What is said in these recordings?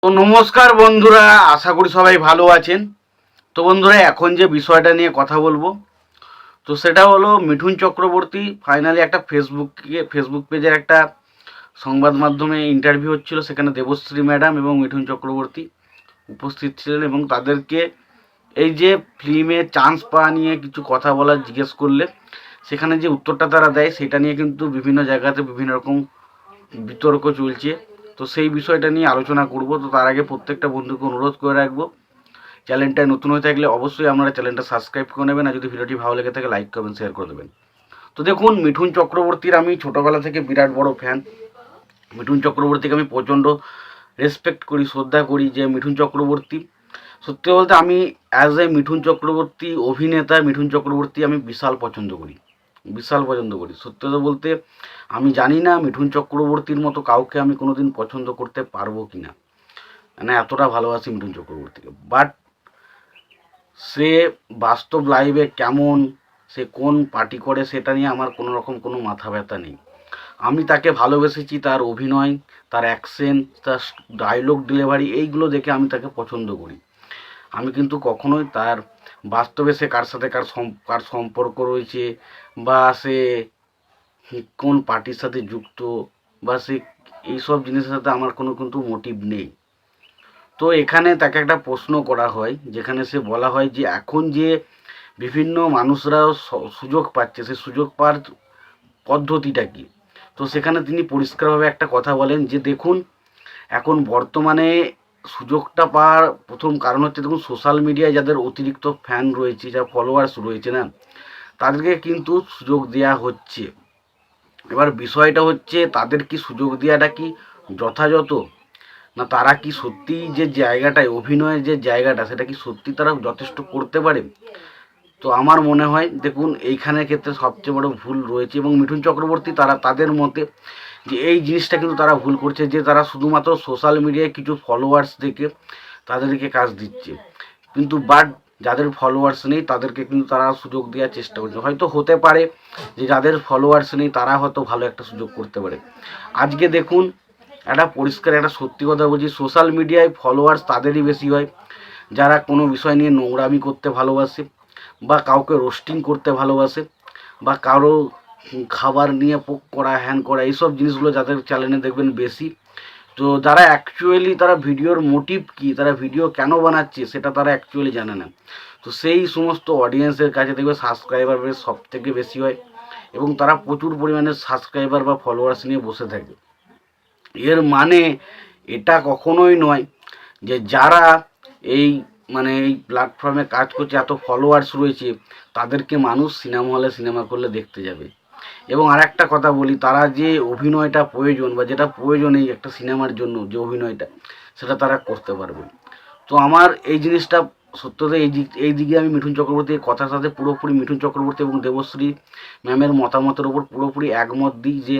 তো নমস্কার বন্ধুরা, আশা করি সবাই ভালো আছেন। তো বন্ধুরা, এখন যে বিষয়টা নিয়ে কথা বলবো, তো সেটা হলো মিঠুন চক্রবর্তী ফাইনালি একটা ফেসবুক পেজের একটা সংবাদ মাধ্যমে ইন্টারভিউ হচ্ছিল। সেখানে দেবশ্রী ম্যাডাম এবং মিঠুন চক্রবর্তী উপস্থিত ছিলেন এবং তাদেরকে এই যে ফিল্মে চান্স পাওয়া নিয়ে কিছু কথা বলার জিজ্ঞেস করলে সেখানে যে উত্তরটা তারা দেয় সেটা নিয়ে কিন্তু বিভিন্ন জায়গাতে বিভিন্ন রকম বিতর্ক চলছে। তো সেই বিষয়টা নিয়ে আলোচনা করব। তো তার আগে প্রত্যেকটা বন্ধুকে অনুরোধ করে রাখবো, চ্যানেলটায় নতুন হয়ে থাকলে অবশ্যই আপনারা চ্যানেলটা সাবস্ক্রাইব করে নেবেন, আর যদি ভিডিওটি ভালো লেগে থাকে লাইক করবেন, শেয়ার করে দেবেন। তো দেখুন, মিঠুন চক্রবর্তীর আমি ছোটোবেলা থেকে বিরাট বড় ফ্যান। মিঠুন চক্রবর্তীকে আমি প্রচণ্ড রেসপেক্ট করি, শ্রদ্ধা করি। যে মিঠুন চক্রবর্তী, সত্যি বলতে আমি অ্যাজ এ মিঠুন চক্রবর্তী অভিনেতা, মিঠুন চক্রবর্তী আমি বিশাল পছন্দ করি, বিশাল পছন্দ করি। সত্যি কথা বলতে আমি জানি না মিঠুন চক্রবর্তীর মতো কাউকে আমি কোনোদিন পছন্দ করতে পারবো কি না, মানে এতটা ভালোবাসি মিঠুন চক্রবর্তীকে। বাট সে বাস্তব লাইভে কেমন, সে কোন পার্টি করে, সেটা নিয়ে আমার কোনো রকম কোনো মাথা ব্যথা নেই। আমি তাকে ভালোবেসেছি তার অভিনয়, তার অ্যাকশন, তার ডায়লগ ডেলিভারি, এইগুলো দেখে আমি তাকে পছন্দ করি। আমি কিন্তু কখনোই তার বাস্তবে সে কার সাথে কার সম্পর্ক রয়েছে, বা সে কোন পার্টির সাথে যুক্ত, বা সে এইসব জিনিসের সাথে আমার কোনো কিন্তু মোটিভ নেই। তো এখানে তাকে একটা প্রশ্ন করা হয়, যেখানে সে বলা হয় যে এখন যে বিভিন্ন মানুষরা সুযোগ পাচ্ছে, সে সুযোগ পাওয়ার পদ্ধতিটা কী। তো সেখানে তিনি পরিষ্কারভাবে একটা কথা বলেন যে দেখুন, এখন বর্তমানে সুযোগটা পাওয়ার প্রথম কারণ হচ্ছে, দেখুন সোশ্যাল মিডিয়ায় যাদের অতিরিক্ত ফ্যান রয়েছে, যা ফলোয়ার্স রয়েছে না, তাদেরকে কিন্তু সুযোগ দেওয়া হচ্ছে। এবার বিষয়টা হচ্ছে তাদের কি সুযোগ দেওয়াটা কি যথাযথ, না তারা কি সত্যি যে জায়গাটায় অভিনয়ের যে জায়গাটা, সেটা কি সত্যি তারা যথেষ্ট করতে পারে। তো আমার মনে হয় দেখুন, এইখানের ক্ষেত্রে সবচেয়ে বড় ভুল রয়েছে, এবং মিঠুন চক্রবর্তী তাদের মতে যে এই জিনিসটা কিন্তু তারা ভুল করছে, যে তারা শুধুমাত্র সোশ্যাল মিডিয়ায় কিছু ফলোয়ার্স দেখে তাদেরকে কাজ দিচ্ছে, কিন্তু বাট যাদের ফলোয়ার্স নেই তাদেরকে কিন্তু তারা সুযোগ দেওয়ার চেষ্টা করছে। হয়তো হতে পারে যে যাদের ফলোয়ার্স নেই তারা হয়তো ভালো একটা সুযোগ করতে পারে। আজকে দেখুন, একটা পরিষ্কার একটা সত্যি কথা বলছি, সোশ্যাল মিডিয়ায় ফলোয়ার্স তাদেরই বেশি হয় যারা কোনো বিষয় নিয়ে নোংরামি করতে ভালোবাসে, বা কাউকে রোস্টিং করতে ভালোবাসে, বা কারো খাবার নিয়ে পোক করা, হ্যান করা, এইসব জিনিসগুলো যাদের চ্যানেলে দেখবেন বেশি। তো যারা অ্যাকচুয়ালি তারা ভিডিওর মোটিভ কী, তারা ভিডিও কেন বানাচ্ছে, সেটা তারা অ্যাকচুয়ালি জানে না। তো সেই সমস্ত অডিয়েন্সের কাছে দেখবে সাবস্ক্রাইবার বেশ সব থেকে বেশি হয়, এবং তারা প্রচুর পরিমাণে সাবস্ক্রাইবার বা ফলোয়ার্স নিয়ে বসে থাকে। এর মানে এটা কখনোই নয় যে যারা এই এই প্ল্যাটফর্মে কাজ করছে, এত ফলোয়ার্স রয়েছে, তাদেরকে মানুষ সিনেমা হলে সিনেমা করলে দেখতে যাবে। এবং আর একটা কথা বলি, তারা যে অভিনয়টা প্রয়োজন, বা যেটা প্রয়োজন এই একটা সিনেমার জন্য যে অভিনয়টা, সেটা তারা করতে পারবে। তো আমার এই জিনিসটা সত্যতা এই দিকে আমি মিঠুন চক্রবর্তীর কথার সাথে পুরোপুরি মিঠুন চক্রবর্তী এবং দেবশ্রী ম্যামের মতামতের ওপর পুরোপুরি একমত দিই, যে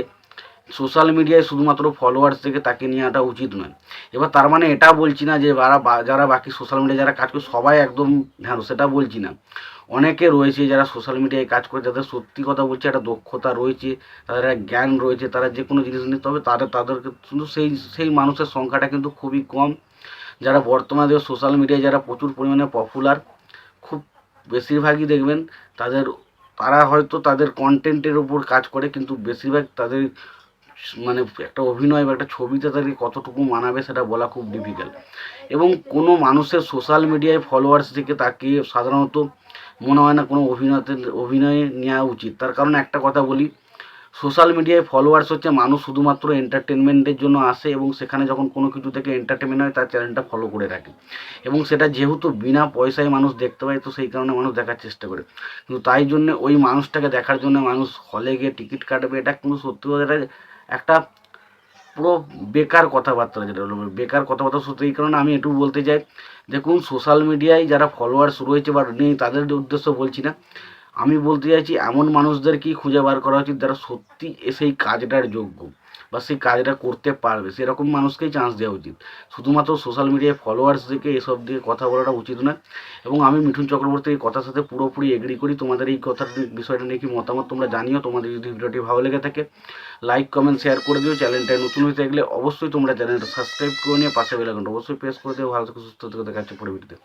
সোশ্যাল মিডিয়ায় শুধুমাত্র ফলোয়ার্স থেকে তাকে নিয়ে আসা উচিত নয়। এবার তার মানে এটা বলছি না যে যারা বাকি সোশ্যাল মিডিয়ায় যারা কাজ করে সবাই একদম ধ্যান, সেটা বলছি না। অনেকে রয়েছে যারা সোশ্যাল মিডিয়ায় কাজ করে, যাদের সত্যি কথা বলছে একটা দক্ষতা রয়েছে, তাদের একটা জ্ঞান রয়েছে, তারা যে কোনো জিনিস নিতে হবে, তাদেরকে কিন্তু সেই মানুষের সংখ্যাটা কিন্তু খুবই কম। যারা বর্তমানে সোশ্যাল মিডিয়ায় যারা প্রচুর পরিমাণে পপুলার, খুব বেশিরভাগই দেখবেন তারা হয়তো তাদের কন্টেন্টের উপর কাজ করে, কিন্তু বেশিরভাগ তাদের একটা অভিনয় বা একটা ছবিতে তাদেরকে কতটুকু মানাবে সেটা বলা খুব ডিফিকাল্ট। এবং কোনো মানুষের সোশ্যাল মিডিয়ায় ফলোয়ার্স থেকে তাকে সাধারণত মনে হয় না কোনো অভিনয়ে নেওয়া উচিত। তার কারণ একটা কথা বলি, সোশ্যাল মিডিয়ায় ফলোয়ার্স হচ্ছে মানুষ শুধুমাত্র এন্টারটেনমেন্টের জন্য আসে, এবং সেখানে যখন কোনো কিছু থেকে এন্টারটেনমেন্ট হয় তার চ্যানেলটা ফলো করে রাখে, এবং সেটা যেহেতু বিনা পয়সায় মানুষ দেখতে পায়, তো সেই কারণে মানুষ দেখার চেষ্টা করে। কিন্তু তাই জন্য ওই মানুষটাকে দেখার জন্য মানুষ হলে গিয়ে টিকিট কাটবে, এটা কিন্তু সত্যি কথা একটা পুরো বেকার কথাবার্তা, যেটা হলো বেকার কথাবার্তা। সত্যি এই কারণে আমি একটু বলতে চাই, দেখুন সোশ্যাল মিডিয়ায় যারা ফলোয়ার্স রয়েছে বা নেই তাদের উদ্দেশ্য বলছি না, আমি বলতে চাইছি এমন মানুষদেরকেই খুঁজে বার করা উচিত যারা সত্যি সেই কাজটার যোগ্য, বা সেই কাজটা করতে পারবে সেরকম মানুষকেই চান্স দেওয়া উচিত। শুধুমাত্র সোশ্যাল মিডিয়ায় ফলোয়ার্স দেখে এসব দিয়ে কথা বলাটা উচিত নয়। এবং আমি মিঠুন চক্রবর্তীর এই কথার সাথে পুরোপুরি এগ্রি করি। তোমাদের এই কথার বিষয়টা নিয়ে কি মতামত তোমরা জানিও। তোমাদের যদি ভিডিওটি ভালো লেগে থাকে লাইক কমেন্ট শেয়ার করে দিও। চ্যানেলটায় নতুন হয়ে থাকলে অবশ্যই তোমরা চ্যানেলটা সাবস্ক্রাইব করে নিয়ে পাশে বেল আইকনটা অবশ্যই প্রেস করে দিও। ভালো থেকে সুস্থ থেকে দেখা যাচ্ছে পরে ভিডিওতে।